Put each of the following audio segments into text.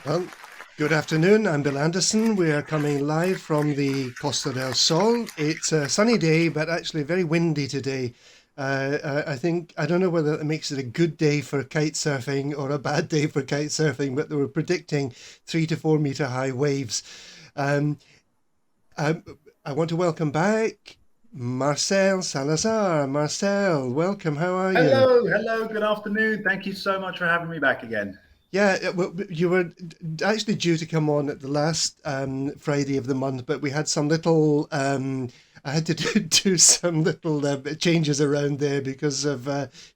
Well, good afternoon. I'm Bill Anderson. We are coming live from the Costa del Sol. It's a sunny day, but actually very windy today. I don't know whether it makes it a good day for kite surfing or a bad day for kite surfing, but they were predicting 3 to 4 meter high waves. Um, I, I want to welcome back Marcel Salazar. Marcel, welcome. How are you? Hello, good afternoon. Thank you so much for having me back again. Yeah, well, you were actually due to come on at the last Friday of the month, but we had some little. I had to do some little changes around there because of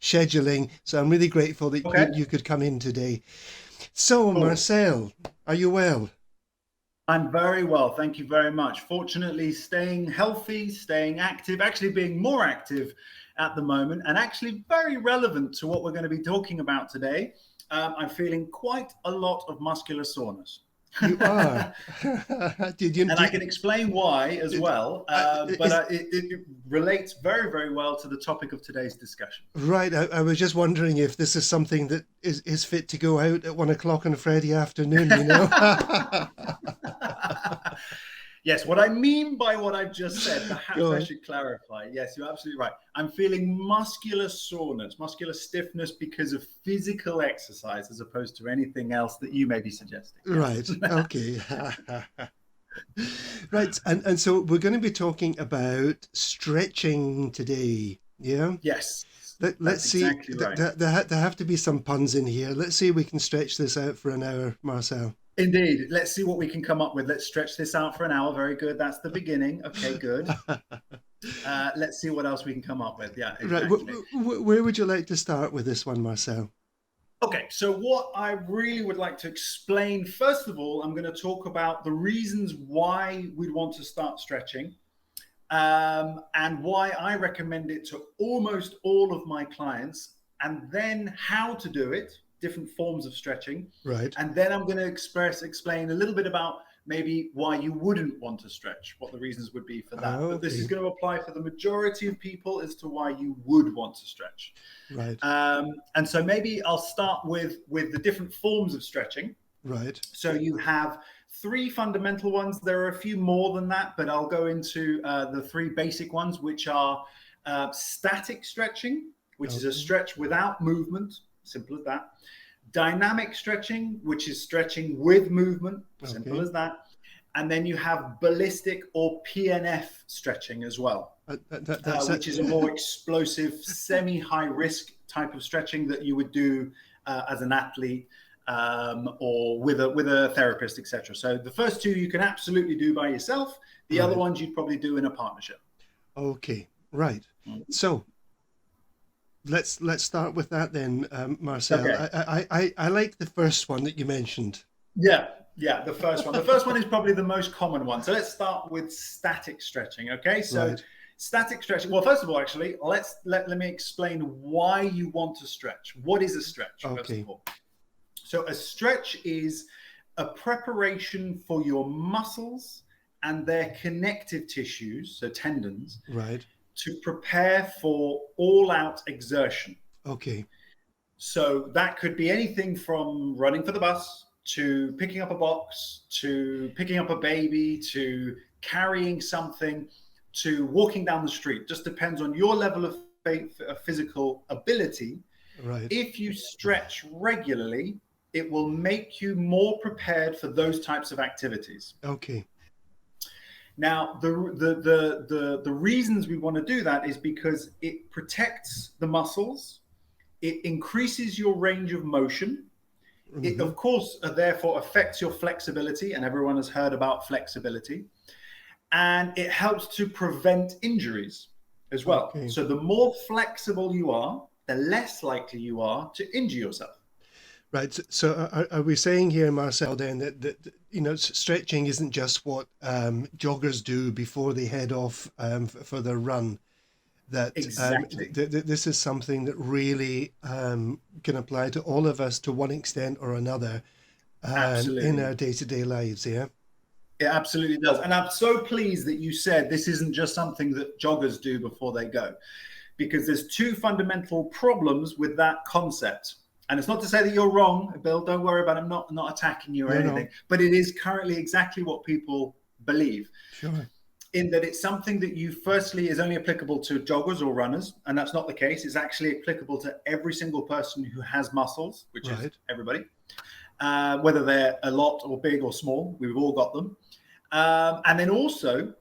scheduling. So I'm really grateful that Okay, you could come in today. So, cool. Marcel, are you well? I'm very well. Thank you very much. Fortunately, staying healthy, staying active, actually being more active at the moment, and actually very relevant to what we're going to be talking about today. I'm feeling quite a lot of muscular soreness. You are. Did you? And I can explain why as Did, well, but is it relates very, very well to the topic of today's discussion. right. I was just wondering if this is something that is fit to go out at 1 o'clock on a Friday afternoon. You know. Yes, what I mean by what I've just said, perhaps Go I on. should clarify. Yes, you're absolutely right. I'm feeling muscular soreness, muscular stiffness because of physical exercise as opposed to anything else that you may be suggesting. Yes. Right. Okay. Right. And so we're going to be talking about stretching today. Yeah. Yes, Let's that's see. exactly right. There have to be some puns in here. Let's see if we can stretch this out for an hour, Marcel. Indeed. Let's see what we can come up with. Let's stretch this out for an hour. Very good. That's the beginning. Okay, good. Let's see what else we can come up with. Yeah, Right. exactly. Where would you like to start with this one, Marcel? Okay, so what I really would like to explain, first of all, I'm going to talk about the reasons why we'd want to start stretching, and why I recommend it to almost all of my clients, and then how to do it, different forms of stretching. Right. And then I'm going to explain a little bit about maybe why you wouldn't want to stretch, what the reasons would be for that. But this is Okay. going to apply for the majority of people as to why you would want to stretch. Right. And so maybe I'll start with the different forms of stretching. Right. So you have three fundamental ones. There are a few more than that, but I'll go into the three basic ones, which are static stretching, which is a Okay. stretch without movement, simple as that. Dynamic stretching, which is stretching with movement, simple Okay. as that. And then you have ballistic or PNF stretching as well, That's it. which is a more explosive, semi-high risk type of stretching that you would do as an athlete, or with a therapist, etc. So the first two you can absolutely do by yourself. The other Right. ones you'd probably do in a partnership. Okay. Right. So let's start with that then, Marcel. Okay. I like the first one that you mentioned. Yeah, yeah. The first one. The first one is probably the most common one. So let's start with static stretching. Okay. So Right. static stretching. Well, first of all, actually, let me explain why you want to stretch. What is a stretch, first Okay. of all? So a stretch is a preparation for your muscles and their connective tissues, so tendons, Right. to prepare for all out exertion. Okay. So that could be anything from running for the bus to picking up a box to picking up a baby to carrying something to walking down the street. Just depends on your level of physical ability. Right. If you stretch regularly, it will make you more prepared for those types of activities. Okay. Now, the reasons we want to do that is because it protects the muscles, it increases your range of motion. It, Hmm. of course, therefore affects your flexibility, and everyone has heard about flexibility. And it helps to prevent injuries as well. Okay. So the more flexible you are, the less likely you are to injure yourself. Right. So are we saying here, Marcel, then that stretching isn't just what joggers do before they head off for their run? That Exactly. this is something that really can apply to all of us to one extent or another in Absolutely. our day-to-day lives. Yeah. It absolutely does. And I'm so pleased that you said this isn't just something that joggers do before they go, because there's two fundamental problems with that concept. And it's not to say that you're wrong, Bill. Don't worry about it. I'm not attacking you or anything. No. But it is currently exactly what people believe. Sure. In that it's something that you firstly is only applicable to joggers or runners, and that's not the case. It's actually applicable to every single person who has muscles, which is everybody, whether they're a lot or big or small. We've all got them. And then also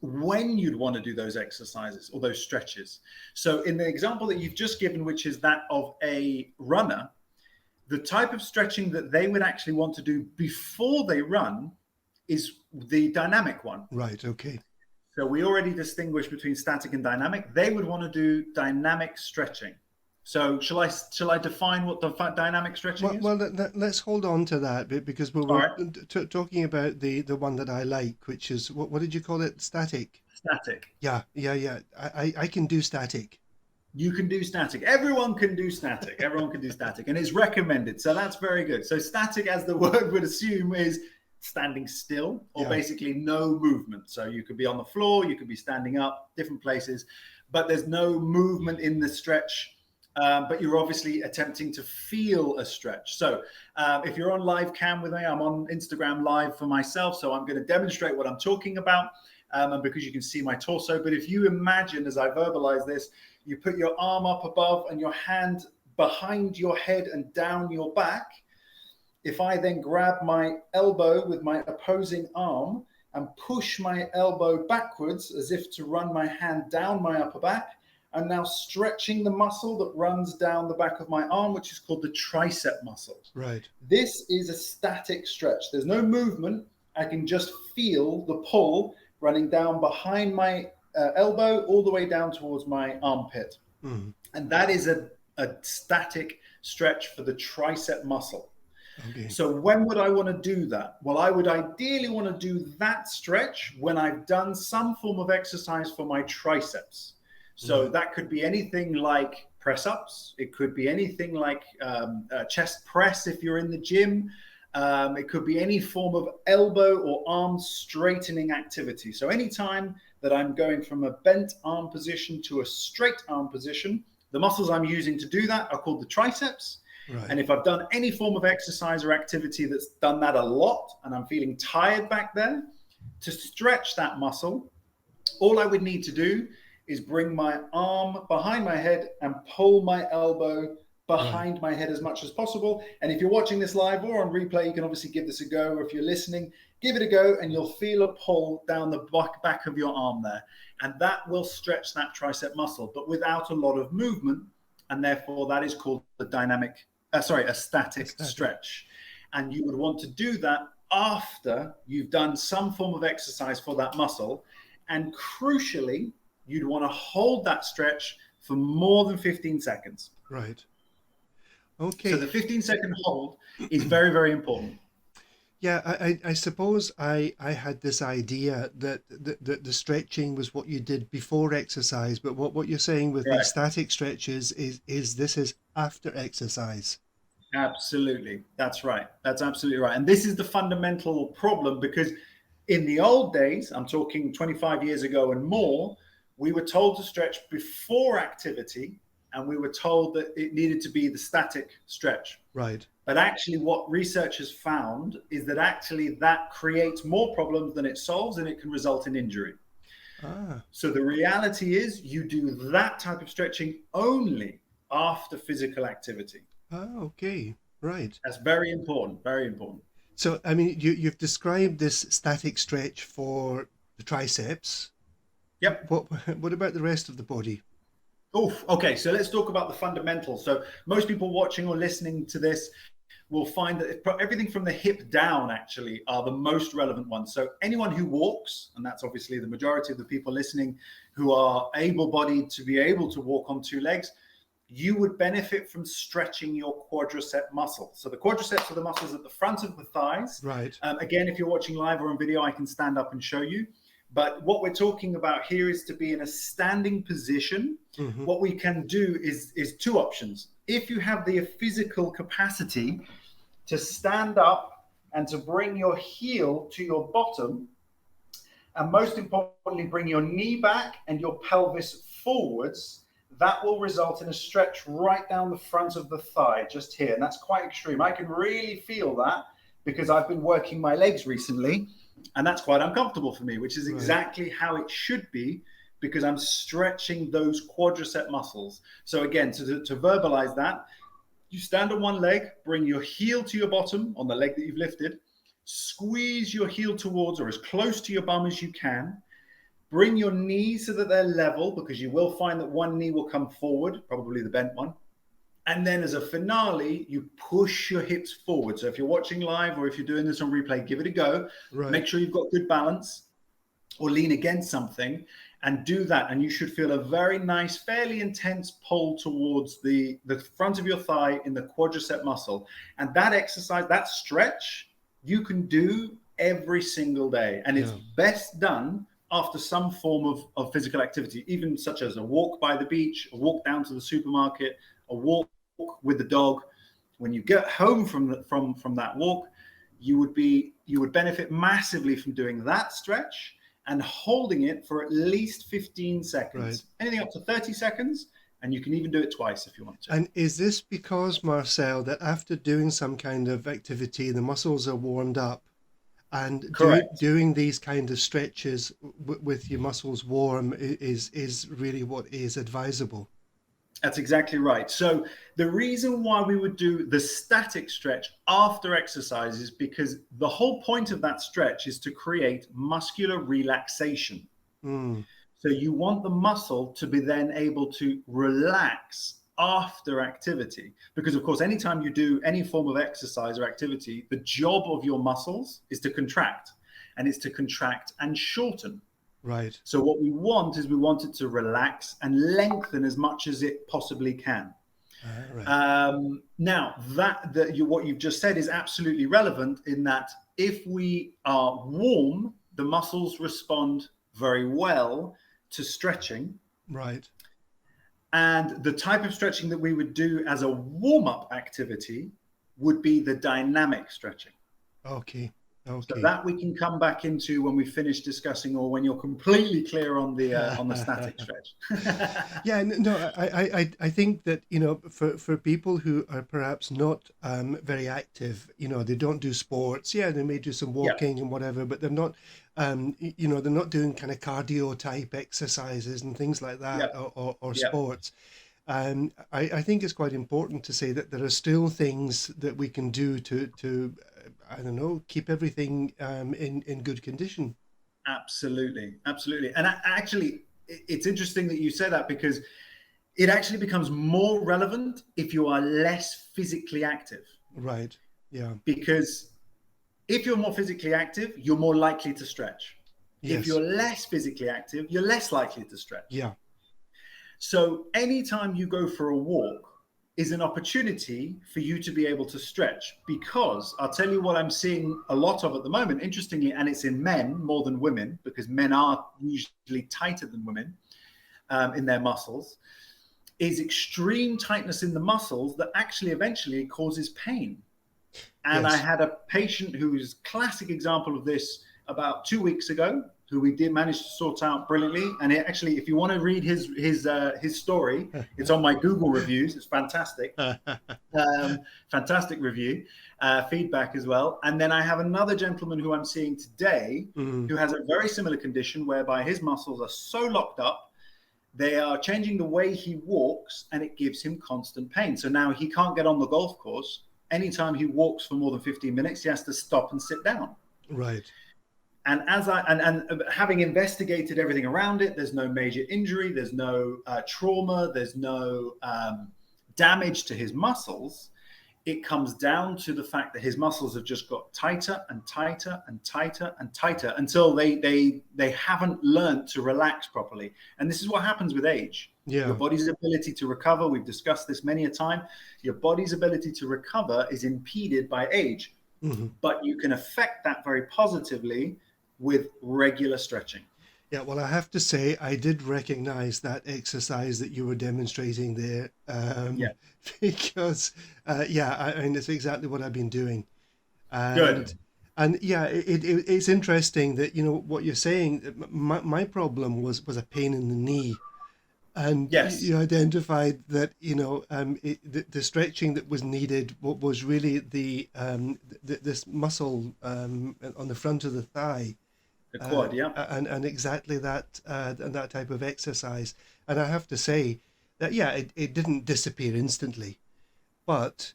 when you'd want to do those exercises or those stretches. So in the example that you've just given, which is that of a runner, the type of stretching that they would actually want to do before they run is the dynamic one. Right. Okay. So we already distinguish between static and dynamic. They would want to do dynamic stretching. So shall I define what the dynamic stretching is? Well, let's hold on to that bit, because we were talking about the one that I like, which is, what did you call it? Static. Static. Yeah. I can do static. You can do static. Everyone can do static. Everyone can do static, and it's recommended. So that's very good. So static, as the word would assume, is standing still, or basically no movement. So you could be on the floor, you could be standing up, different places, but there's no movement in the stretch. But you're obviously attempting to feel a stretch. So if you're on live cam with me, I'm on Instagram live for myself. So I'm going to demonstrate what I'm talking about, and because you can see my torso. But if you imagine, as I verbalize this, you put your arm up above and your hand behind your head and down your back. If I then grab my elbow with my opposing arm and push my elbow backwards as if to run my hand down my upper back, I'm now stretching the muscle that runs down the back of my arm, which is called the tricep muscle. Right. This is a static stretch. There's no movement. I can just feel the pull running down behind my elbow all the way down towards my armpit. Mm. And that is a static stretch for the tricep muscle. Okay. So when would I want to do that? Well, I would ideally want to do that stretch when I've done some form of exercise for my triceps. So that could be anything like press-ups. It could be anything like chest press if you're in the gym. It could be any form of elbow or arm straightening activity. So anytime that I'm going from a bent arm position to a straight arm position, the muscles I'm using to do that are called the triceps. Right. And if I've done any form of exercise or activity that's done that a lot and I'm feeling tired back there, to stretch that muscle, all I would need to do is bring my arm behind my head and pull my elbow behind my head as much as possible. And if you're watching this live or on replay, you can obviously give this a go. Or if you're listening, give it a go and you'll feel a pull down the back of your arm there. And that will stretch that tricep muscle, but without a lot of movement. And therefore that is called a static stretch. And you would want to do that after you've done some form of exercise for that muscle. And crucially, you'd want to hold that stretch for more than 15 seconds. Right. Okay. So the 15-second hold is very, very important. Yeah, I suppose I had this idea that the stretching was what you did before exercise, but what you're saying with the static stretches is this is after exercise. Absolutely. That's right. That's absolutely right. And this is the fundamental problem, because in the old days, I'm talking 25 years ago and more, we were told to stretch before activity, and we were told that it needed to be the static stretch. Right. But actually what research has found is that actually that creates more problems than it solves, and it can result in injury. So the reality is you do that type of stretching only after physical activity. Okay. Right. That's very important. Very important. So, I mean, you've described this static stretch for the triceps. Yep. What about the rest of the body? Oh, okay. So let's talk about the fundamentals. So most people watching or listening to this will find that everything from the hip down actually are the most relevant ones. So anyone who walks, and that's obviously the majority of the people listening who are able-bodied to be able to walk on two legs, you would benefit from stretching your quadricep muscle. So the quadriceps are the muscles at the front of the thighs. Right. Again, if you're watching live or on video, I can stand up and show you. But what we're talking about here is to be in a standing position. Mm-hmm. What we can do is two options. If you have the physical capacity to stand up and to bring your heel to your bottom, and most importantly, bring your knee back and your pelvis forwards, that will result in a stretch right down the front of the thigh, just here. And that's quite extreme. I can really feel that because I've been working my legs recently, and that's quite uncomfortable for me, which is exactly how it should be, because I'm stretching those quadricep muscles. So again, to verbalize that, you stand on one leg, bring your heel to your bottom on the leg that you've lifted, squeeze your heel towards or as close to your bum as you can. Bring your knees so that they're level, because you will find that one knee will come forward, probably the bent one. And then as a finale, you push your hips forward. So if you're watching live or if you're doing this on replay, give it a go. Right. Make sure you've got good balance or lean against something and do that. And you should feel a very nice, fairly intense pull towards the front of your thigh in the quadricep muscle. And that exercise, that stretch, you can do every single day. And it's best done after some form of physical activity, even such as a walk by the beach, a walk down to the supermarket, a walk with the dog. When you get home from that walk, you would benefit massively from doing that stretch and holding it for at least 15 seconds. Right. Anything up to 30 seconds, and you can even do it twice if you want to. And is this because, Marcel, that after doing some kind of activity, the muscles are warmed up? And doing these kind of stretches with your muscles warm is really what is advisable. That's exactly right. So the reason why we would do the static stretch after exercise is because the whole point of that stretch is to create muscular relaxation. So you want the muscle to be then able to relax after activity, because of course anytime you do any form of exercise or activity, the job of your muscles is to contract, and it's to contract and shorten. Right. So what we want is we want it to relax and lengthen as much as it possibly can. Right. Now what you've just said is absolutely relevant, in that if we are warm, the muscles respond very well to stretching. Right. And the type of stretching that we would do as a warm-up activity would be the dynamic stretching. Okay. So that we can come back into when we finish discussing, or when you're completely clear on the static stretch. Yeah, no, I think that, for people who are perhaps not very active, they don't do sports. Yeah, they may do some walking and whatever, but they're not, they're not doing kind of cardio type exercises and things like that, or sports. I think it's quite important to say that there are still things that we can do to I don't know, keep everything in good condition. Absolutely. And actually, it's interesting that you say that, because it actually becomes more relevant if you are less physically active. Right. Yeah. Because if you're more physically active, you're more likely to stretch. Yes. If you're less physically active, you're less likely to stretch. Yeah. So anytime you go for a walk is an opportunity for you to be able to stretch, because I'll tell you what I'm seeing a lot of at the moment, interestingly, and it's in men more than women, because men are usually tighter than women in their muscles, is extreme tightness in the muscles that actually eventually causes pain. And I had a patient who's a classic example of this about 2 weeks ago, who we did manage to sort out brilliantly. And actually, if you want to read his story, it's on my Google reviews. It's fantastic. Fantastic review, feedback as well. And then I have another gentleman who I'm seeing today who has a very similar condition, whereby his muscles are so locked up, they are changing the way he walks, and it gives him constant pain. So now he can't get on the golf course. Anytime he walks for more than 15 minutes, he has to stop and sit down. Right. And having investigated everything around it, there's no major injury, there's no trauma, there's no damage to his muscles. It comes down to the fact that his muscles have just got tighter and tighter and tighter and tighter until they haven't learned to relax properly. And this is what happens with age. Yeah. Your body's ability to recover, we've discussed this many a time, your body's ability to recover is impeded by age. But you can affect that very positively with regular stretching. Yeah, well, I have to say, I did recognize that exercise that you were demonstrating there. Because, it's exactly what I've been doing. Good. And yeah, it's interesting that, what you're saying, my problem was a pain in the knee. and Yes, you identified that the stretching that was needed was really this muscle on the front of the thigh, the quad. Yeah, and exactly that and that type of exercise. And I have to say that yeah, it didn't disappear instantly, but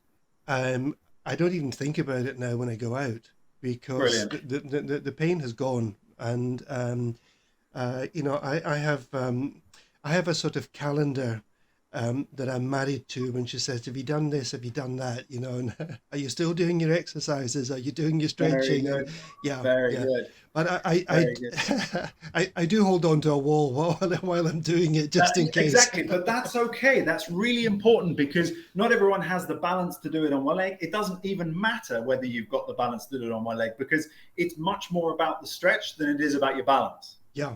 I don't even think about it now when I go out because brilliant. the pain has gone, and I have a sort of calendar that I'm married to. When she says, "Have you done this? Have you done that?" And are you still doing your exercises? Are you doing your Very stretching? And good. yeah, Very yeah. good. But Very good. I do hold on to a wall while I'm doing it just in case. Exactly, but that's okay. That's really important because not everyone has the balance to do it on one leg. It doesn't even matter whether you've got the balance to do it on one leg because it's much more about the stretch than it is about your balance. Yeah,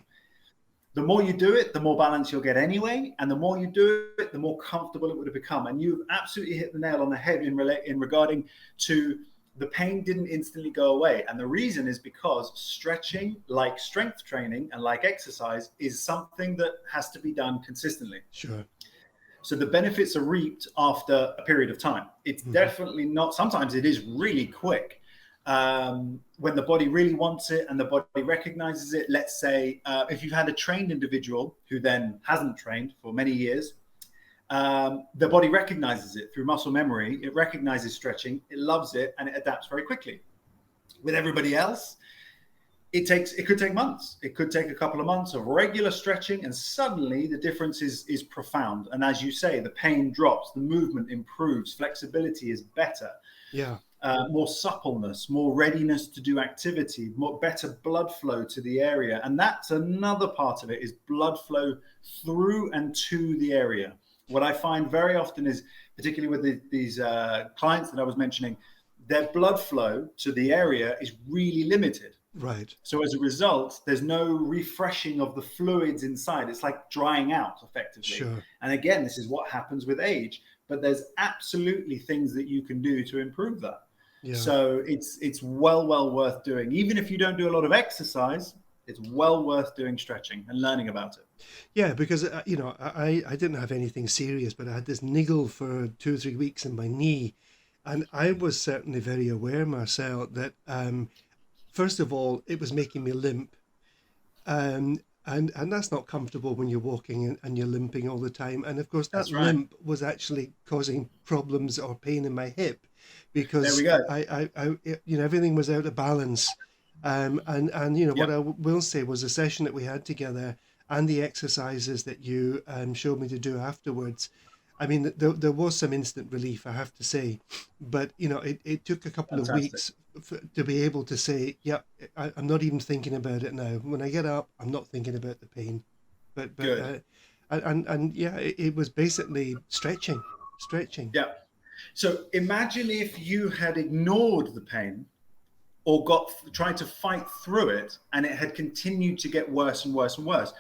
The more you do it, the more balance you'll get anyway, and the more you do it, the more comfortable it would have become. And you absolutely hit the nail on the head in regarding to the pain didn't instantly go away. And the reason is because stretching, like strength training and like exercise, is something that has to be done consistently. sure. So the benefits are reaped after a period of time. It's Hmm. definitely not, sometimes it is really quick. When the body really wants it and the body recognizes it. Let's say if you've had a trained individual who then hasn't trained for many years, the body recognizes it through muscle memory. It recognizes stretching, it loves it, and it adapts very quickly. With everybody else, it could take months. It could take a couple of months of regular stretching, and suddenly the difference is profound. And as you say, the pain drops, the movement improves, flexibility is better. Yeah, More suppleness, more readiness to do activity, more better blood flow to the area. And that's another part of it, is blood flow through and to the area. What I find very often is, particularly with these clients that I was mentioning, their blood flow to the area is really limited. right. So as a result, there's no refreshing of the fluids inside. It's like drying out effectively. Sure. And again, this is what happens with age, but there's absolutely things that you can do to improve that. Yeah. So it's well worth doing. Even if you don't do a lot of exercise, it's well worth doing stretching and learning about it. Yeah, because I didn't have anything serious, but I had this niggle for 2 or 3 weeks in my knee, and I was certainly very aware, Marcel, that first of all it was making me limp, and that's not comfortable when you're walking and you're limping all the time. And of course, that That's right. limp was actually causing problems or pain in my hip There we because go. everything was out of balance. And what Yep. I will say was the session that we had together and the exercises that you showed me to do afterwards. I mean, there was some instant relief, I have to say, but it took a couple of Fantastic. weeks to be able to say, yeah, I'm not even thinking about it now. When I get up, I'm not thinking about the pain, but Good. and yeah, it was basically stretching. Yeah. So imagine if you had ignored the pain or tried to fight through it and it had continued to get worse and worse and worse.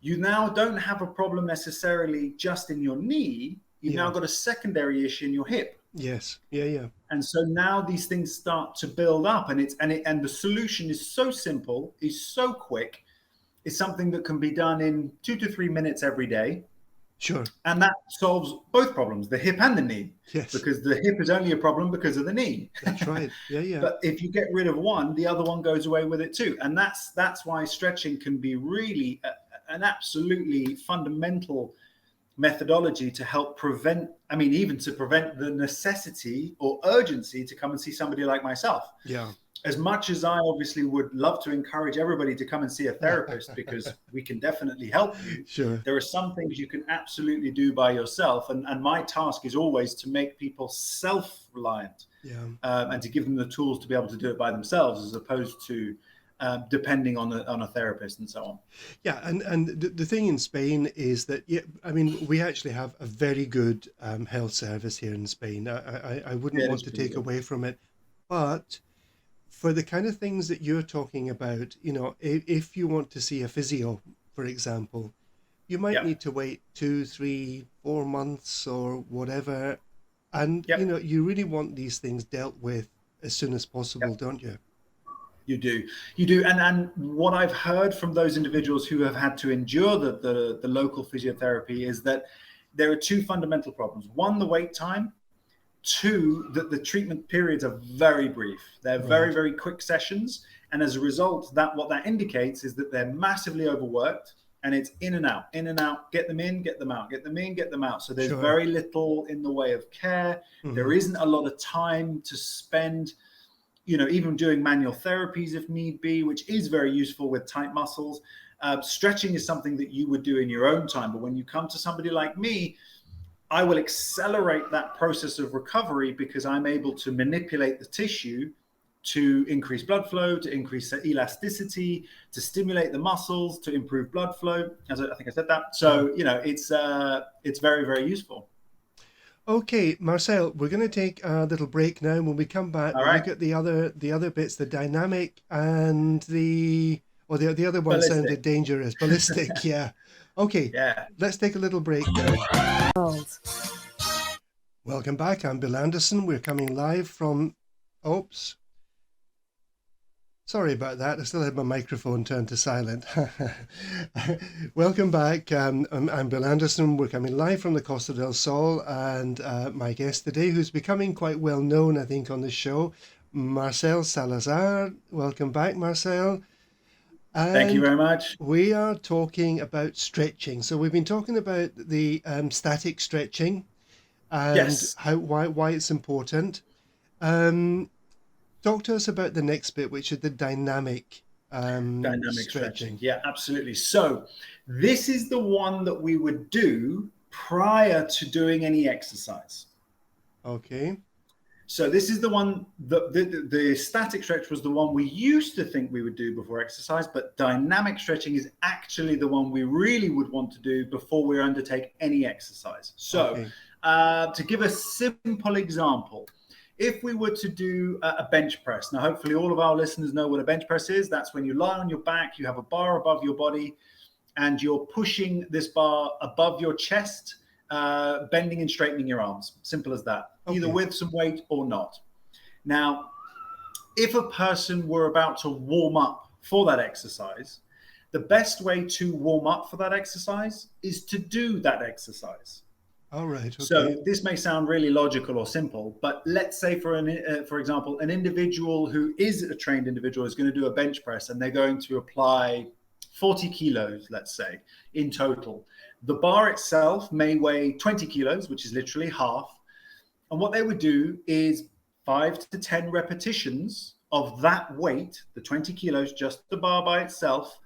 You now don't have a problem necessarily just in your knee. You've now Yeah. got a secondary issue in your hip. Yes. Yeah. And so now these things start to build up, and the solution is so simple, is so quick. It's something that can be done in 2 to 3 minutes every day. Sure. And that solves both problems, the hip and the knee, Yes. because the hip is only a problem because of the knee. That's right. Yeah. But if you get rid of one, the other one goes away with it too. And that's why stretching can be really an absolutely fundamental methodology to help prevent, even to prevent the necessity or urgency to come and see somebody like myself. Yeah. As much as I obviously would love to encourage everybody to come and see a therapist because we can definitely help you, Sure. there are some things you can absolutely do by yourself. And my task is always to make people self-reliant Yeah. and to give them the tools to be able to do it by themselves, as opposed to depending on a therapist and so on. Yeah, and the thing in Spain is that, yeah, I mean, we actually have a very good health service here in Spain. I wouldn't Yeah, it want is to pretty take good. away from it, but for the kind of things that you're talking about, if you want to see a physio, for example, you might Yep. need to wait 2, 3, 4 months or whatever, and Yep. you really want these things dealt with as soon as possible, Yep. don't you? You do, and what I've heard from those individuals who have had to endure the local physiotherapy is that there are two fundamental problems. One, the wait time. Two, that the treatment periods are very brief. They're very, very quick sessions, and as a result, what that indicates is that they're massively overworked, and it's in and out, get them in, get them out, get them in, get them out. So there's very little in the way of care. There isn't a lot of time to spend, even doing manual therapies if need be, which is very useful with tight muscles. Stretching is something that you would do in your own time. But when you come to somebody like me, I will accelerate that process of recovery because I'm able to manipulate the tissue to increase blood flow, to increase elasticity, to stimulate the muscles, to improve blood flow. As I think I said that. So, it's very, very useful. Okay, Marcel, we're going to take a little break now. When we come back, we'll look at the other bits, the dynamic and the other one Ballistic. sounded dangerous. Ballistic, yeah. Okay, let's take a little break now. Welcome back. I'm Bill Anderson. We're coming live from... Oops. Sorry about that. I still had my microphone turned to silent. Welcome back. I'm Bill Anderson. We're coming live from the Costa del Sol, and my guest today, who's becoming quite well known, I think, on this show, Marcel Salazar. Welcome back, Marcel. And thank you very much. We are talking about stretching. So we've been talking about the static stretching and why it's important. Talk to us about the next bit, which is the dynamic stretching. Yeah, absolutely. So this is the one that we would do prior to doing any exercise. Okay. So this is the one that the static stretch was the one we used to think we would do before exercise, but dynamic stretching is actually the one we really would want to do before we undertake any exercise. So to give a simple example, if we were to do a bench press, now hopefully all of our listeners know what a bench press is. That's when you lie on your back, you have a bar above your body, and you're pushing this bar above your chest, bending and straightening your arms. Simple as that, either with some weight or not. Now, if a person were about to warm up for that exercise, the best way to warm up for that exercise is to do that exercise. All right. Okay. So this may sound really logical or simple, but let's say for example, an individual who is a trained individual is going to do a bench press and they're going to apply 40 kilos, let's say, in total. The bar itself may weigh 20 kilos, which is literally half. And what they would do is 5 to 10 repetitions of that weight, the 20 kilos, just the bar by itself,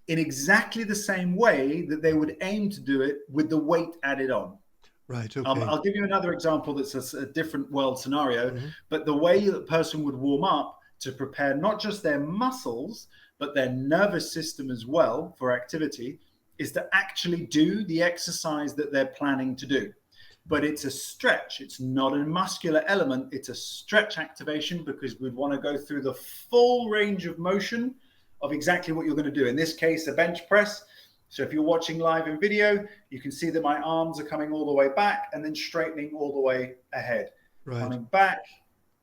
in exactly the same way that they would aim to do it with the weight added on. Right. Okay. I'll give you another example that's a different world scenario, but the way that a person would warm up to prepare not just their muscles, but their nervous system as well for activity is to actually do the exercise that they're planning to do. But it's a stretch. It's not a muscular element. It's a stretch activation because we'd want to go through the full range of motion of exactly what you're going to do. In this case, a bench press. So if you're watching live in video, you can see that my arms are coming all the way back and then straightening all the way ahead. Right. Coming back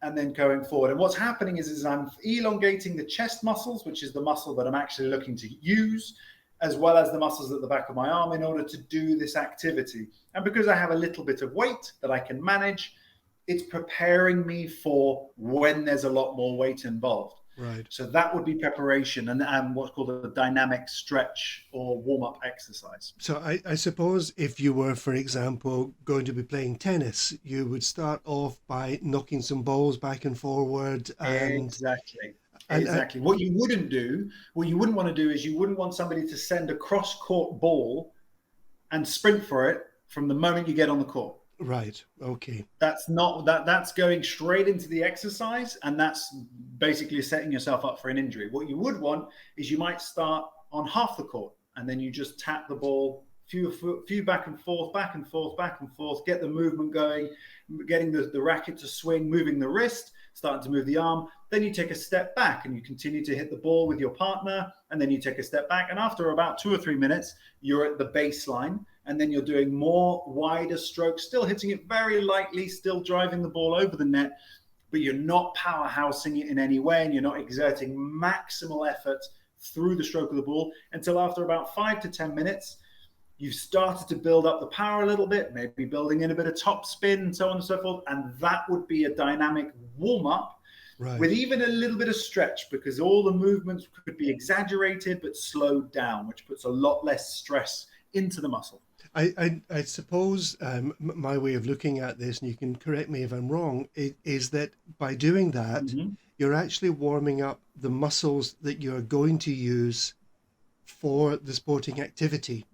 and then going forward. And what's happening is I'm elongating the chest muscles, which is the muscle that I'm actually looking to use, as well as the muscles at the back of my arm in order to do this activity. And because I have a little bit of weight that I can manage, it's preparing me for when there's a lot more weight involved. Right. So that would be preparation and what's called a dynamic stretch or warm-up exercise. So I suppose if you were, for example, going to be playing tennis, you would start off by knocking some balls back and forward. And, exactly. What you wouldn't want to do is you wouldn't want somebody to send a cross-court ball and sprint for it from the moment you get on the court. Right. Okay. That's going straight into the exercise, and that's basically setting yourself up for an injury. What you would want is you might start on half the court, and then you just tap the ball, few back and forth, back and forth, back and forth, get the movement going, getting the racket to swing, moving the wrist, starting to move the arm. Then you take a step back and you continue to hit the ball with your partner, and then you take a step back. And after about 2 or 3 minutes, you're at the baseline. And then you're doing more wider strokes, still hitting it very lightly, still driving the ball over the net, but you're not powerhousing it in any way, and you're not exerting maximal effort through the stroke of the ball until after about 5 to 10 minutes. You've started to build up the power a little bit, maybe building in a bit of top spin and so on and so forth. And that would be a dynamic warm-up with even a little bit of stretch, because all the movements could be exaggerated but slowed down, which puts a lot less stress into the muscle. I suppose my way of looking at this, and you can correct me if I'm wrong, is that by doing that, you're actually warming up the muscles that you're going to use for the sporting activity.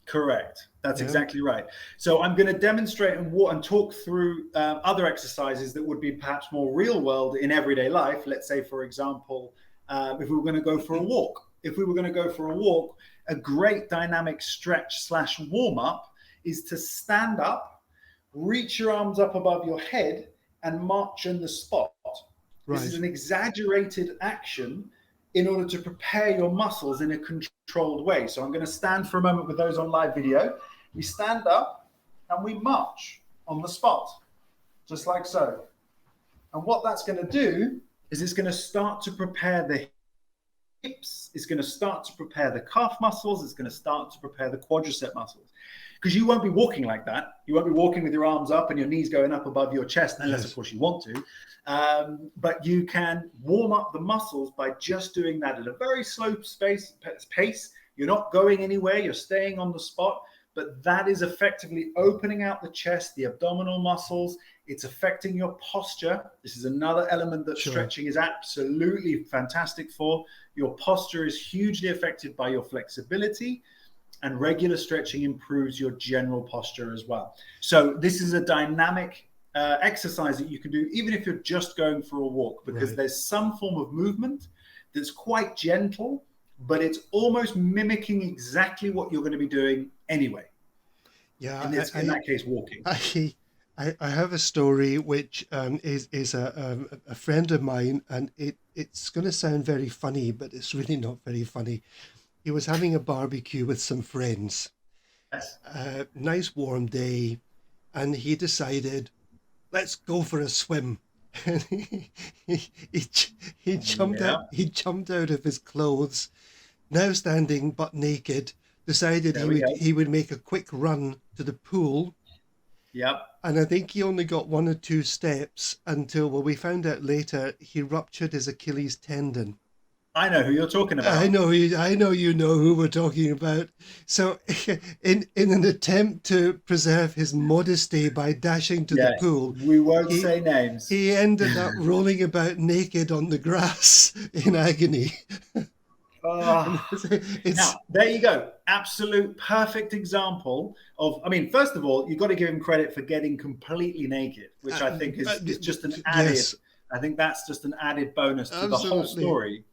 Correct. That's exactly right. So I'm going to demonstrate and talk through other exercises that would be perhaps more real world in everyday life. Let's say, for example, if we were going to go for a walk. A great dynamic stretch / warm up is to stand up, reach your arms up above your head, and march in the spot. This is an exaggerated action in order to prepare your muscles in a controlled way. So I'm going to stand for a moment with those on live video. We stand up and we march on the spot, just like so. And what that's going to do is it's going to start to prepare the hips, it's going to start to prepare the calf muscles, it's going to start to prepare the quadricep muscles. Because you won't be walking like that. You won't be walking with your arms up and your knees going up above your chest, unless, of course, you want to. But you can warm up the muscles by just doing that at a very slow pace. You're not going anywhere. You're staying on the spot. But that is effectively opening out the chest, the abdominal muscles. It's affecting your posture. This is another element that stretching is absolutely fantastic for. Your posture is hugely affected by your flexibility, and regular stretching improves your general posture as well. So this is a dynamic exercise that you can do even if you're just going for a walk, because there's some form of movement that's quite gentle, but it's almost mimicking exactly what you're going to be doing anyway. Yeah, in that case, walking. I have a story which is a friend of mine, and it's going to sound very funny, but it's really not very funny. He was having a barbecue with some friends. Yes. Nice warm day, and he decided, let's go for a swim. And he jumped out. He jumped out of his clothes, now standing butt naked. Decided he would make a quick run to the pool. Yep. And I think he only got 1 or 2 steps until, well, we found out later, he ruptured his Achilles tendon. I know who you're talking about. I know you know who we're talking about. So in an attempt to preserve his modesty by dashing to the pool, we won't say names. He ended up rolling about naked on the grass in agony. Now, there you go. Absolute perfect example of, I mean, first of all, you've got to give him credit for getting completely naked, which I think is just an added, I think that's just an added bonus to the whole story.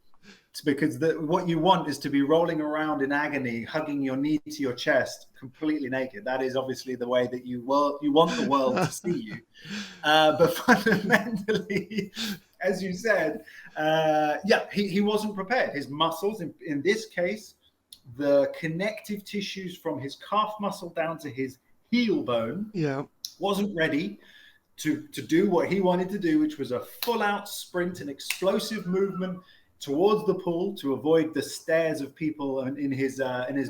It's because what you want is to be rolling around in agony, hugging your knee to your chest, completely naked. That is obviously the way that you want the world to see you. But fundamentally, as you said, he wasn't prepared. His muscles, in this case, the connective tissues from his calf muscle down to his heel bone, wasn't ready to do what he wanted to do, which was a full-out sprint, an explosive movement towards the pool to avoid the stares of people in his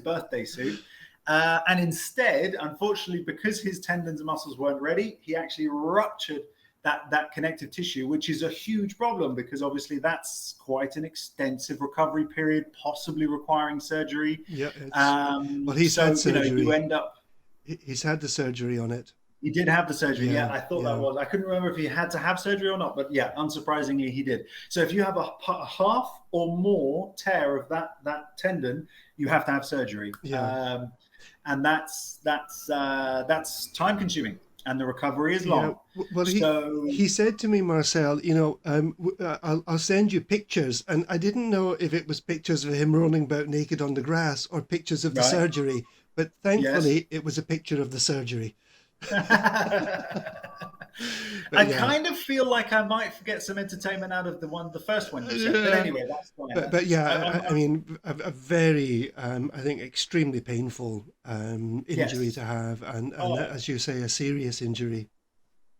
birthday suit. And instead, unfortunately, because his tendons and muscles weren't ready, he actually ruptured that connective tissue, which is a huge problem, because obviously that's quite an extensive recovery period, possibly requiring surgery. Yeah. Well, he's had surgery. You end up. He's had the surgery on it. He did have the surgery. Yeah, I thought that was. I couldn't remember if he had to have surgery or not, but yeah, unsurprisingly, he did. So if you have a half or more tear of that tendon, you have to have surgery. Yeah. And that's time consuming, and the recovery is long. Well, he said to me, Marcel, I'll send you pictures, and I didn't know if it was pictures of him rolling about naked on the grass or pictures of the surgery, but thankfully it was a picture of the surgery. I kind of feel like I might get some entertainment out of the first one you said, but anyway, that's fine. But I mean, a very, I think, extremely painful injury to have, and as you say, a serious injury.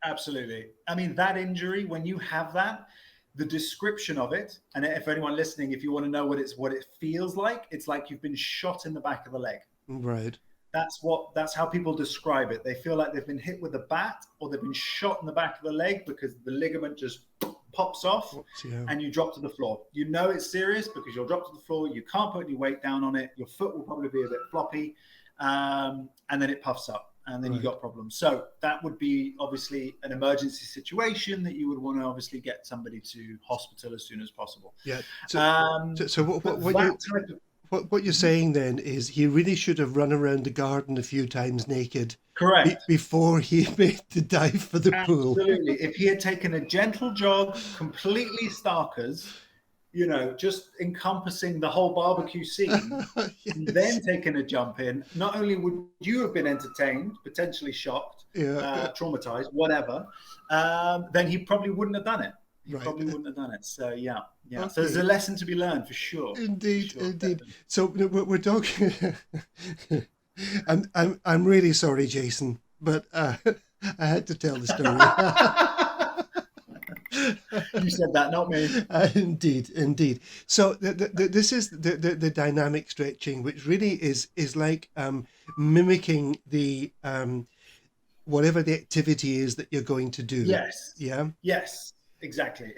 Absolutely. I mean, that injury, when you have that, the description of it, and if anyone listening, if you want to know what it feels like, it's like you've been shot in the back of the leg. Right. That's how people describe it. They feel like they've been hit with a bat or they've been shot in the back of the leg because the ligament just pops off. Oops, yeah. And you drop to the floor. You know it's serious because you'll drop to the floor. You can't put any weight down on it. Your foot will probably be a bit floppy, and then it puffs up, and then you got problems. So that would be obviously an emergency situation that you would want to obviously get somebody to hospital as soon as possible. Yeah. So what you're saying then is he really should have run around the garden a few times naked. Correct. Before he made the dive for the pool. Absolutely. If he had taken a gentle jog, completely starkers, just encompassing the whole barbecue scene, Yes. and then taken a jump in, not only would you have been entertained, potentially shocked, traumatized, whatever, then he probably wouldn't have done it. Probably wouldn't have done it. So yeah. Okay. So there's a lesson to be learned for sure. Indeed, for sure, indeed. definitely. So we're talking. I'm really sorry, Jason, but I had to tell the story. You said that, not me. Indeed. So this is the dynamic stretching, which really is like mimicking the whatever the activity is that you're going to do. Yes. Yeah. Yes. Exactly.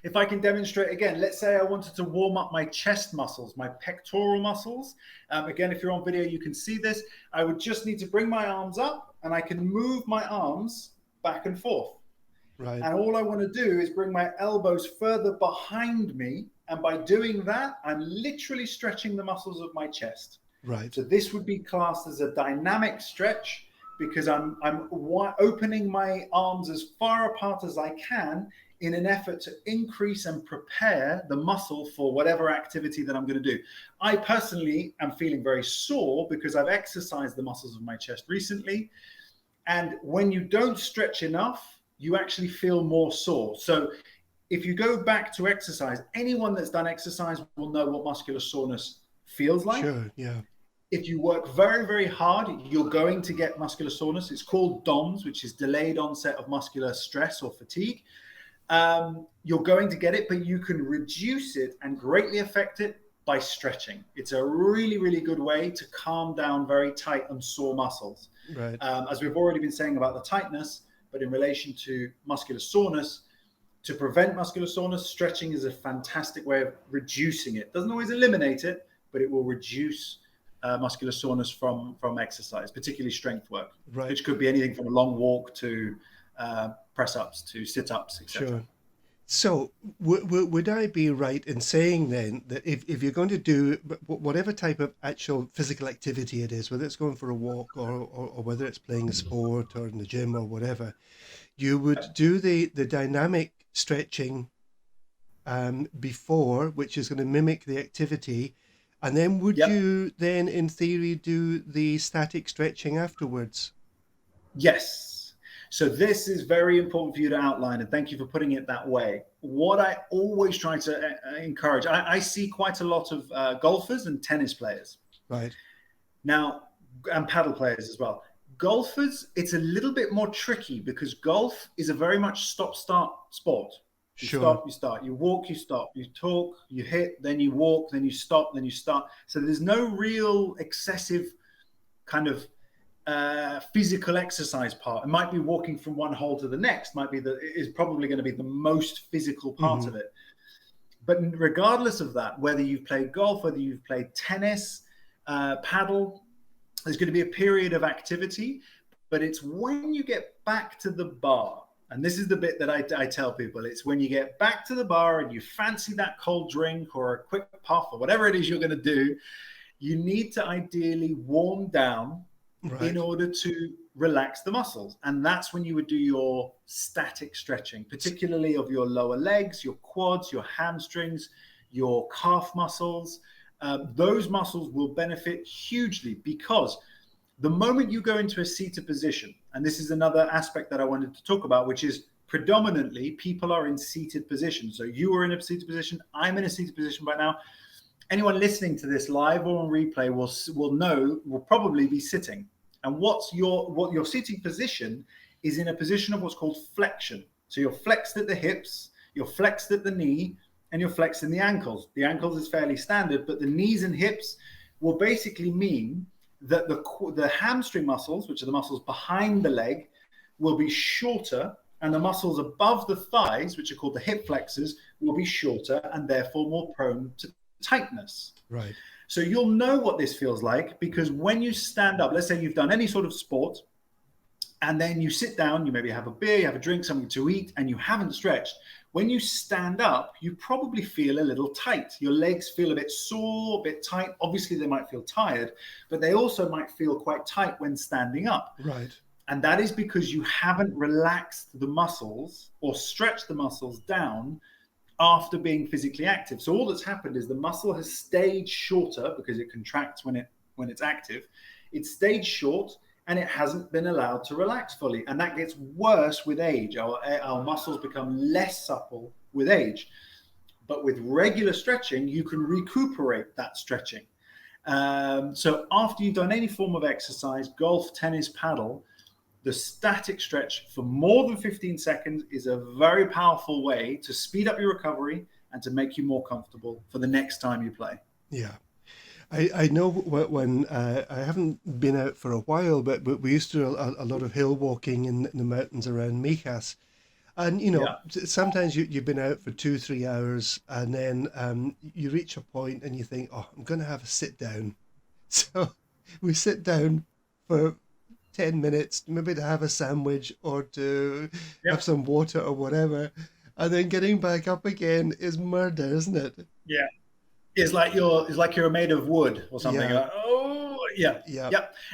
If I can demonstrate again, let's say I wanted to warm up my chest muscles, my pectoral muscles. Again, if you're on video, you can see this. I would just need to bring my arms up and I can move my arms back and forth. Right. And all I want to do is bring my elbows further behind me. And by doing that, I'm literally stretching the muscles of my chest. Right. So this would be classed as a dynamic stretch because I'm opening my arms as far apart as I can in an effort to increase and prepare the muscle for whatever activity that I'm going to do. I personally am feeling very sore because I've exercised the muscles of my chest recently. And when you don't stretch enough, you actually feel more sore. So if you go back to exercise, anyone that's done exercise will know what muscular soreness feels like. Sure, yeah. If you work very, very hard, you're going to get muscular soreness. It's called DOMS, which is delayed onset of muscular stress or fatigue. You're going to get it, but you can reduce it and greatly affect it by stretching. It's a really, really good way to calm down very tight and sore muscles. Right. As we've already been saying about the tightness, but in relation to muscular soreness, to prevent muscular soreness, stretching is a fantastic way of reducing it. Doesn't always eliminate it, but it will reduce muscular soreness from exercise, particularly strength work, right. which could be anything from a long walk to press-ups to sit-ups, etc. Sure. So would I be right in saying then that if you're going to do whatever type of actual physical activity it is, whether it's going for a walk or whether it's playing a sport or in the gym or whatever, you would do the dynamic stretching before, which is going to mimic the activity, and then would you then in theory do the static stretching afterwards? Yes. So this is very important for you to outline, and thank you for putting it that way. What I always try to encourage, I see quite a lot of golfers and tennis players. Right. Now, and paddle players as well. Golfers, it's a little bit more tricky because golf is a very much stop-start sport. You stop, you start. You walk, you stop. You talk, you hit, then you walk, then you stop, then you start. So there's no real excessive kind of physical exercise part. It might be walking from one hole to the next, is probably going to be the most physical part of it. But regardless of that, whether you've played golf, whether you've played tennis, paddle, there's going to be a period of activity, but it's when you get back to the bar. And this is the bit that I tell people. It's when you get back to the bar and you fancy that cold drink or a quick puff or whatever it is you're going to do, you need to ideally warm down in order to relax the muscles. And that's when you would do your static stretching, particularly of your lower legs, your quads, your hamstrings, your calf muscles. Those muscles will benefit hugely because the moment you go into a seated position, and this is another aspect that I wanted to talk about, which is predominantly people are in seated positions. So you are in a seated position. I'm in a seated position right now. Anyone listening to this live or on replay will probably be sitting. And what your seating position is in a position of what's called flexion. So you're flexed at the hips, you're flexed at the knee, and you're flexed in the ankles. The ankles is fairly standard, but the knees and hips will basically mean that the hamstring muscles, which are the muscles behind the leg, will be shorter, and the muscles above the thighs, which are called the hip flexors, will be shorter and therefore more prone to tightness. Right. So you'll know what this feels like, because when you stand up, let's say you've done any sort of sport, and then you sit down, you maybe have a beer, you have a drink, something to eat, and you haven't stretched. When you stand up, you probably feel a little tight. Your legs feel a bit sore, a bit tight. Obviously, they might feel tired, but they also might feel quite tight when standing up. Right. And that is because you haven't relaxed the muscles or stretched the muscles down after being physically active. So all that's happened is the muscle has stayed shorter because it contracts when it's active. It's stayed short, and it hasn't been allowed to relax fully. And that gets worse with age. Our muscles become less supple with age. But with regular stretching, you can recuperate that stretching. So after you've done any form of exercise, golf, tennis, paddle, the static stretch for more than 15 seconds is a very powerful way to speed up your recovery and to make you more comfortable for the next time you play. Yeah. I know when I haven't been out for a while, but we used to do a lot of hill walking in the mountains around Mijas. And, you know, sometimes you've been out for 2-3 hours, and then you reach a point and you think, oh, I'm going to have a sit down. So we sit down for 10 minutes, maybe to have a sandwich or to have some water or whatever. And then getting back up again is murder, isn't it? Yeah. It's like you're made of wood or something. Yeah. Like, oh, yeah.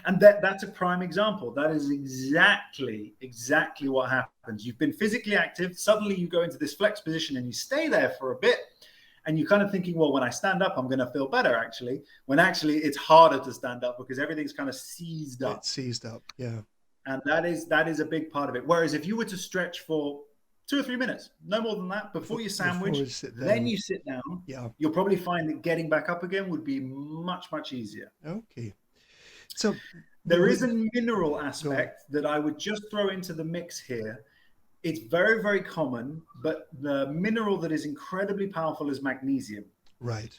And that's a prime example. That is exactly what happens. You've been physically active. Suddenly you go into this flex position and you stay there for a bit. And you're kind of thinking, well, when I stand up, I'm going to feel better, actually. When actually it's harder to stand up because everything's kind of seized up. It's seized up, yeah. And that is a big part of it. Whereas if you were to stretch for 2 or 3 minutes, no more than that, before you sandwich, then you sit down, you'll probably find that getting back up again would be much, much easier. Okay. So there is a mineral aspect that I would just throw into the mix here. It's very, very common, but the mineral that is incredibly powerful is magnesium. Right.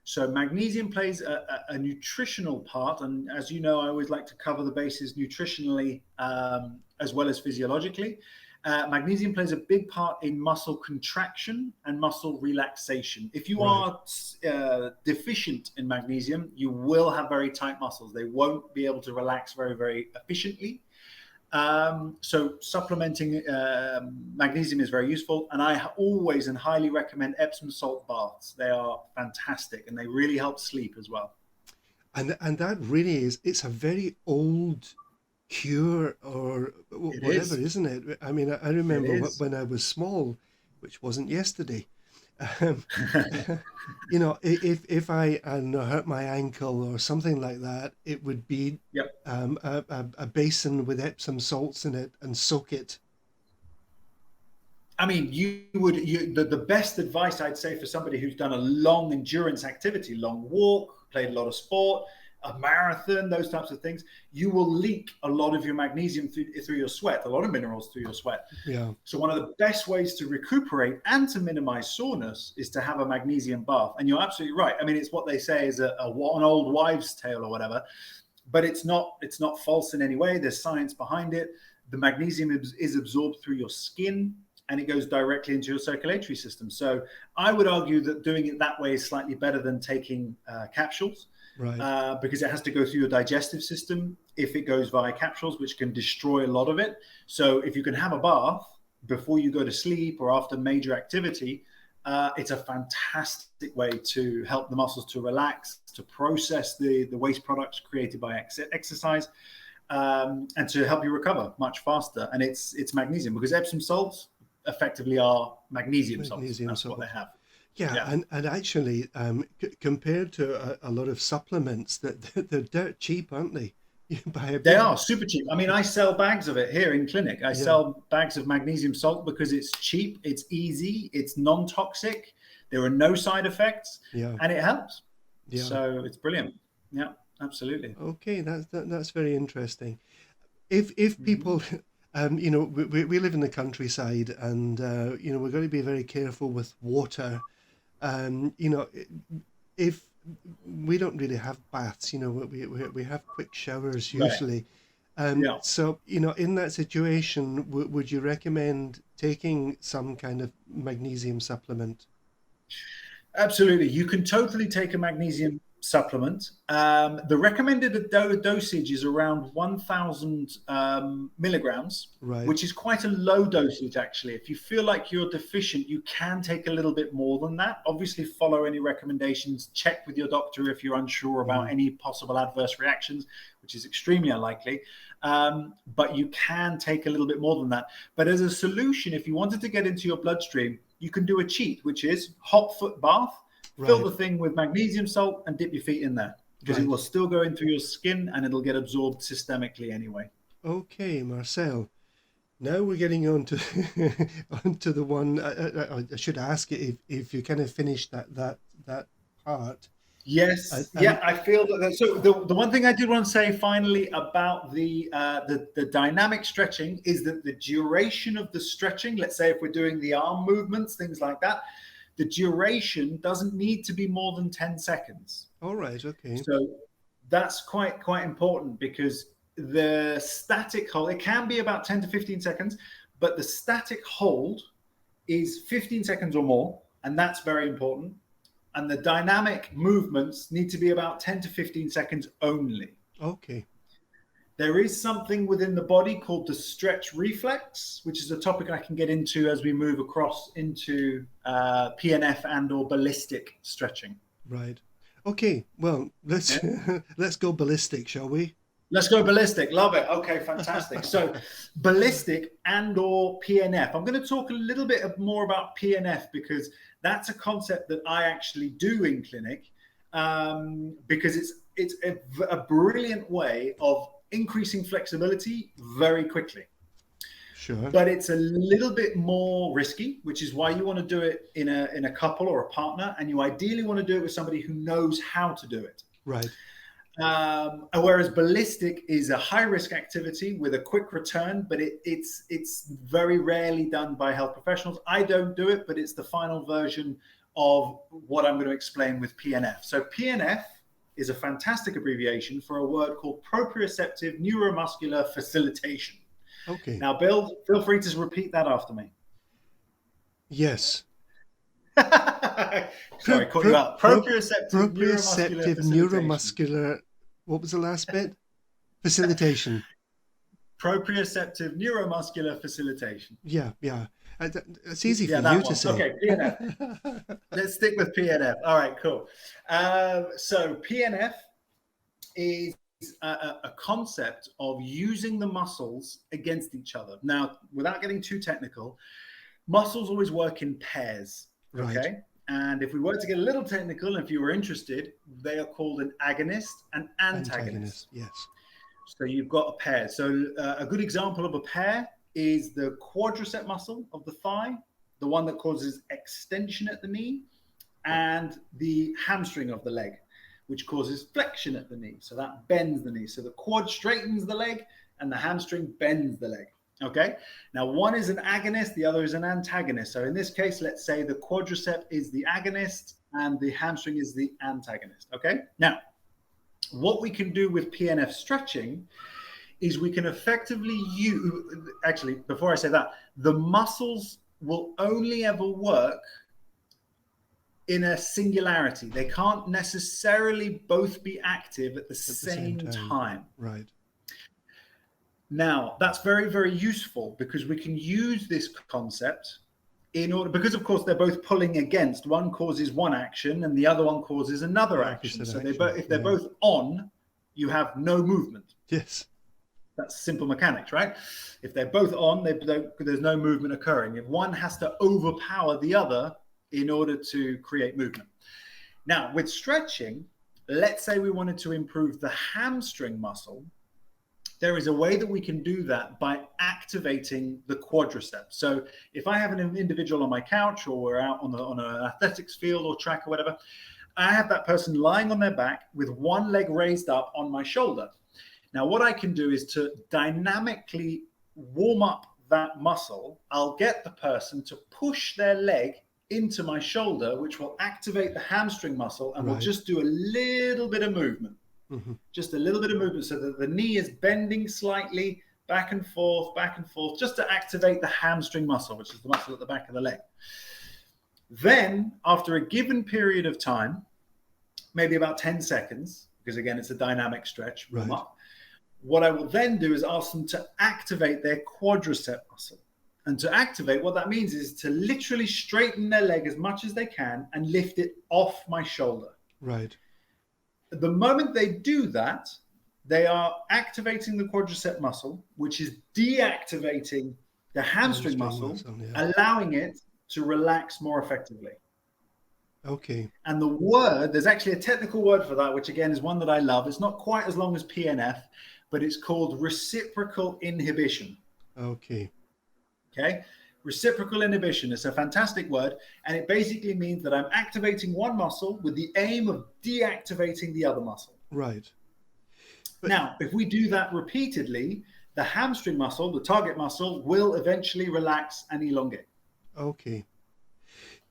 So magnesium plays a nutritional part. And as you know, I always like to cover the bases nutritionally as well as physiologically. Magnesium plays a big part in muscle contraction and muscle relaxation. If you are deficient in magnesium, you will have very tight muscles. They won't be able to relax very, very efficiently. So supplementing magnesium is very useful. And I always and highly recommend Epsom salt baths. They are fantastic, and they really help sleep as well. And that really is, it's a very old cure or whatever, isn't it? I mean, I remember when I was small, which wasn't yesterday, you know, if I hurt my ankle or something like that, it would be a basin with Epsom salts in it and soak it. I mean, the best advice I'd say for somebody who's done a long endurance activity, long walk, played a lot of sport, a marathon, those types of things, you will leak a lot of your magnesium through your sweat, a lot of minerals through your sweat. Yeah. So one of the best ways to recuperate and to minimize soreness is to have a magnesium bath. And you're absolutely right. I mean, it's what they say is an old wives' tale or whatever, but it's not false in any way. There's science behind it. The magnesium is absorbed through your skin, and it goes directly into your circulatory system. So I would argue that doing it that way is slightly better than taking capsules. Right. Because it has to go through your digestive system if it goes via capsules, which can destroy a lot of it. So if you can have a bath before you go to sleep or after major activity, it's a fantastic way to help the muscles to relax, to process the waste products created by exercise, and to help you recover much faster. And it's magnesium, because Epsom salts effectively are magnesium salts. That's what they have. Yeah. And actually, compared to a lot of supplements, they're dirt cheap, aren't they? They are super cheap. I mean, I sell bags of it here in clinic. I sell bags of magnesium salt because it's cheap, it's easy, it's non-toxic, there are no side effects, and it helps. Yeah. So it's brilliant. Yeah, absolutely. Okay, that's very interesting. If people We live in the countryside, and we're going to be very careful with water. If we don't really have baths, we have quick showers Right. usually. Yeah. So, in that situation, would you recommend taking some kind of magnesium supplement? Absolutely. You can totally take a magnesium supplement. The recommended dosage is around 1,000 milligrams, Right. which is quite a low dosage, actually. If you feel like you're deficient, you can take a little bit more than that. Obviously, follow any recommendations. Check with your doctor if you're unsure about Mm, any possible adverse reactions, which is extremely unlikely. But you can take a little bit more than that. But as a solution, if you wanted to get into your bloodstream, you can do a cheat, which is hot foot bath, fill right. the thing with magnesium salt and dip your feet in there because it Right. will still go in through your skin and it'll get absorbed systemically anyway. Okay, Marcel. Now we're getting on to onto the one. I should ask if you kind of finished that part. Yes, And yeah, I feel that. So the one thing I did want to say finally about the dynamic stretching is that the duration of the stretching, let's say if we're doing the arm movements, things like that, the duration doesn't need to be more than 10 seconds. all right, okay, So that's quite important because the static hold, it can be about 10 to 15 seconds, but the static hold is 15 seconds or more, and that's very important. And the dynamic movements need to be about 10 to 15 seconds only. okay, There is something within the body called the stretch reflex, which is a topic I can get into as we move across into PNF and or ballistic stretching. right, okay. Well, let's Yeah? let's go ballistic, shall we? Let's go ballistic. Love it. Okay, fantastic. So ballistic and or PNF. I'm going to talk a little bit more about PNF because that's a concept that I actually do in clinic because it's a brilliant way of increasing flexibility very quickly. Sure. But it's a little bit more risky, which is why you want to do it in a couple or a partner, and you ideally want to do it with somebody who knows how to do it. Right. Whereas ballistic is a high risk activity with a quick return, but it's very rarely done by health professionals. I don't do it, but it's the final version of what I'm going to explain with PNF. So PNF is a fantastic abbreviation for a word called Proprioceptive Neuromuscular Facilitation. Okay. Now, Bill, feel free to repeat that after me. Yes. Pro, Sorry, caught you pro, out. pro, Proprioceptive Neuromuscular proprioceptive Facilitation. neuromuscular. What was the last bit? Facilitation. Proprioceptive Neuromuscular Facilitation. Yeah, yeah. It's easy for Yeah, you that to one. say. Okay, PNF. Let's stick with PNF. All right, cool. So PNF is a concept of using the muscles against each other. Now, without getting too technical, muscles always work in pairs, Right. okay? And if we were to get a little technical, if you were interested, they are called an agonist and antagonist. Antagonist. Yes. So you've got a pair. So a good example of a pair is the quadricep muscle of the thigh, the one that causes extension at the knee, and the hamstring of the leg, which causes flexion at the knee. So that bends the knee. So the quad straightens the leg and the hamstring bends the leg. Okay. Now, one is an agonist, the other is an antagonist. So in this case, let's say the quadricep is the agonist and the hamstring is the antagonist. Okay. Now, what we can do with PNF stretching is we can effectively use, actually, before I say that, the muscles will only ever work in a singularity. They can't necessarily both be active at the same time. Right. Now, that's very, very useful because we can use this concept in order, because of course they're both pulling against. One causes one action and the other one causes another action. So if they're both on, you have no movement. Yes. That's simple mechanics, right? If they're both on, there's no movement occurring. If one has to overpower the other in order to create movement. Now, with stretching, let's say we wanted to improve the hamstring muscle. There is a way that we can do that by activating the quadriceps. So if I have an individual on my couch or we're out on an athletics field or track or whatever, I have that person lying on their back with one leg raised up on my shoulder. Now, what I can do is to dynamically warm up that muscle, I'll get the person to push their leg into my shoulder, which will activate the hamstring muscle, and we'll just do a little bit of movement. Just a little bit of movement so that the knee is bending slightly back and forth, just to activate the hamstring muscle, which is the muscle at the back of the leg. Then, after a given period of time, maybe about 10 seconds, because again, it's a dynamic stretch, warm up, what I will then do is ask them to activate their quadricep muscle. And to activate, what that means is to literally straighten their leg as much as they can and lift it off my shoulder. Right. The moment they do that, they are activating the quadricep muscle, which is deactivating the hamstring muscle, allowing it to relax more effectively. Okay. And the word, there's actually a technical word for that, which again is one that I love. It's not quite as long as PNF, but it's called reciprocal inhibition. Okay. Okay. Reciprocal inhibition is a fantastic word, and it basically means that I'm activating one muscle with the aim of deactivating the other muscle. Right. But now, if we do that repeatedly, the hamstring muscle, the target muscle, will eventually relax and elongate. Okay.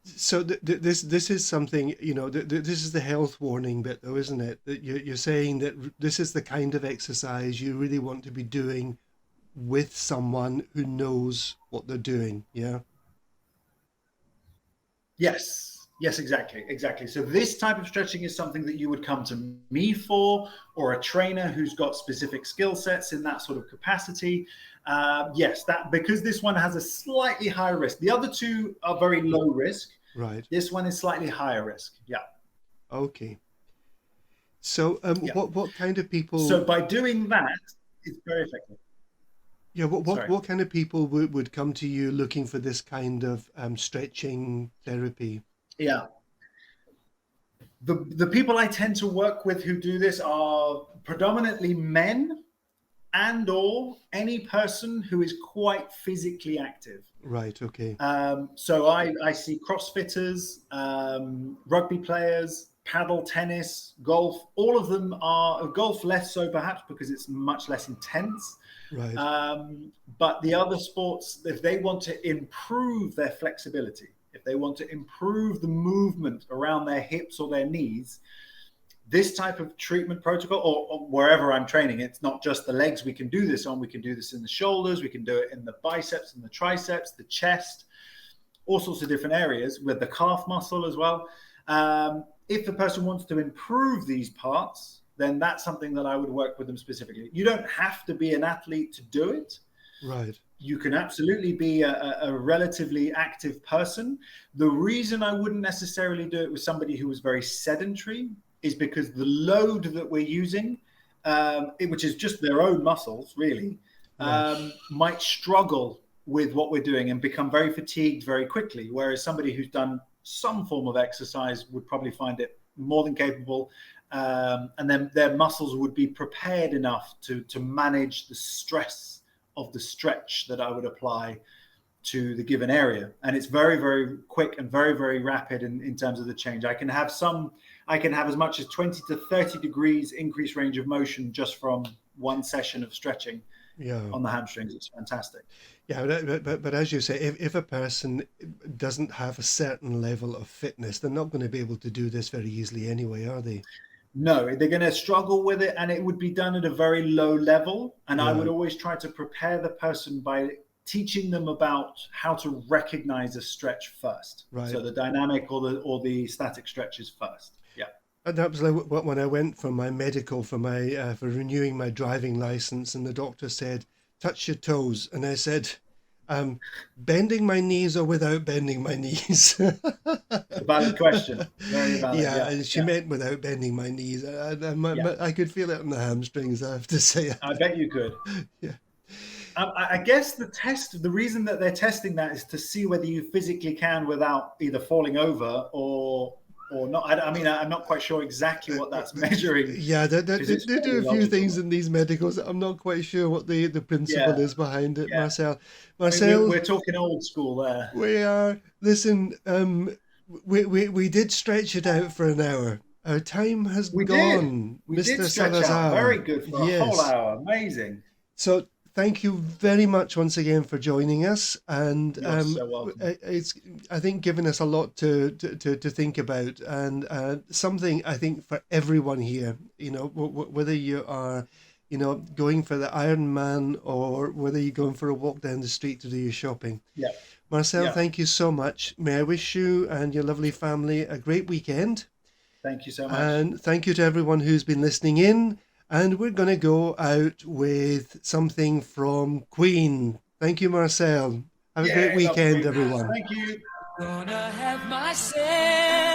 So this is something, this is the health warning bit, though, isn't it? That you're saying that this is the kind of exercise you really want to be doing with someone who knows what they're doing. Yeah. Yes, exactly. So this type of stretching is something that you would come to me for, or a trainer who's got specific skill sets in that sort of capacity. Yes, that because this one has a slightly higher risk. The other two are very low risk. Right. This one is slightly higher risk. Yeah. Okay. So what kind of people? So by doing that, it's very effective. Yeah, what kind of people would come to you looking for this kind of stretching therapy? Yeah. The people I tend to work with who do this are predominantly men and or any person who is quite physically active. Right, okay. So I see CrossFitters, rugby players, paddle tennis, golf. All of them are, golf less so perhaps because it's much less intense. Right. But the other sports, if they want to improve their flexibility, if they want to improve the movement around their hips or their knees, this type of treatment protocol, or wherever I'm training, it's not just the legs we can do this on. We can do this in the shoulders. We can do it in the biceps and the triceps, the chest, all sorts of different areas with the calf muscle as well. If the person wants to improve these parts, then that's something that I would work with them specifically. You don't have to be an athlete to do it. Right. You can absolutely be a relatively active person. The reason I wouldn't necessarily do it with somebody who was very sedentary is because the load that we're using, which is just their own muscles, really, might struggle with what we're doing and become very fatigued very quickly. Whereas somebody who's done some form of exercise would probably find it more than capable. And then their muscles would be prepared enough to manage the stress of the stretch that I would apply to the given area. And it's very, very quick and very, very rapid in terms of the change. I can have as much as 20 to 30 degrees increased range of motion just from one session of stretching on the hamstrings. It's fantastic. Yeah, but as you say, if a person doesn't have a certain level of fitness, they're not going to be able to do this very easily anyway, are they? No, they're going to struggle with it, and it would be done at a very low level. And I would always try to prepare the person by teaching them about how to recognize a stretch first. Right. So the dynamic or the static stretches first. Yeah. And that was like when I went for my medical for renewing my driving license, and the doctor said, "Touch your toes," and I said, bending my knees or without bending my knees? It's a valid question. Very valid. Yeah, and she meant without bending my knees. I could feel it in the hamstrings, I have to say. I bet you could. Yeah. I guess the reason that they're testing that is to see whether you physically can without either falling over or not. I mean, I'm not quite sure exactly what that's measuring. Yeah, they do a few things in these medicals. I'm not quite sure what the principle is behind it, Marcel. Marcel, we're talking old school there. We are. Listen, we did stretch it out for an hour. Our time has gone, We Mr. did stretch Salazar. Out. Very good for a whole hour. Amazing. So thank you very much once again for joining us, and You're so welcome. it's I think given us a lot to think about, and something I think for everyone here. You know, whether you are, you know, going for the Ironman or whether you're going for a walk down the street to do your shopping. Yeah. Marcel, Yeah. thank you so much. May I wish you and your lovely family a great weekend. Thank you so much. And thank you to everyone who's been listening in. And we're going to go out with something from Queen. Thank you, Marcel. Have a great Yeah, love weekend, Queen. everyone. Thank you. Gonna have myself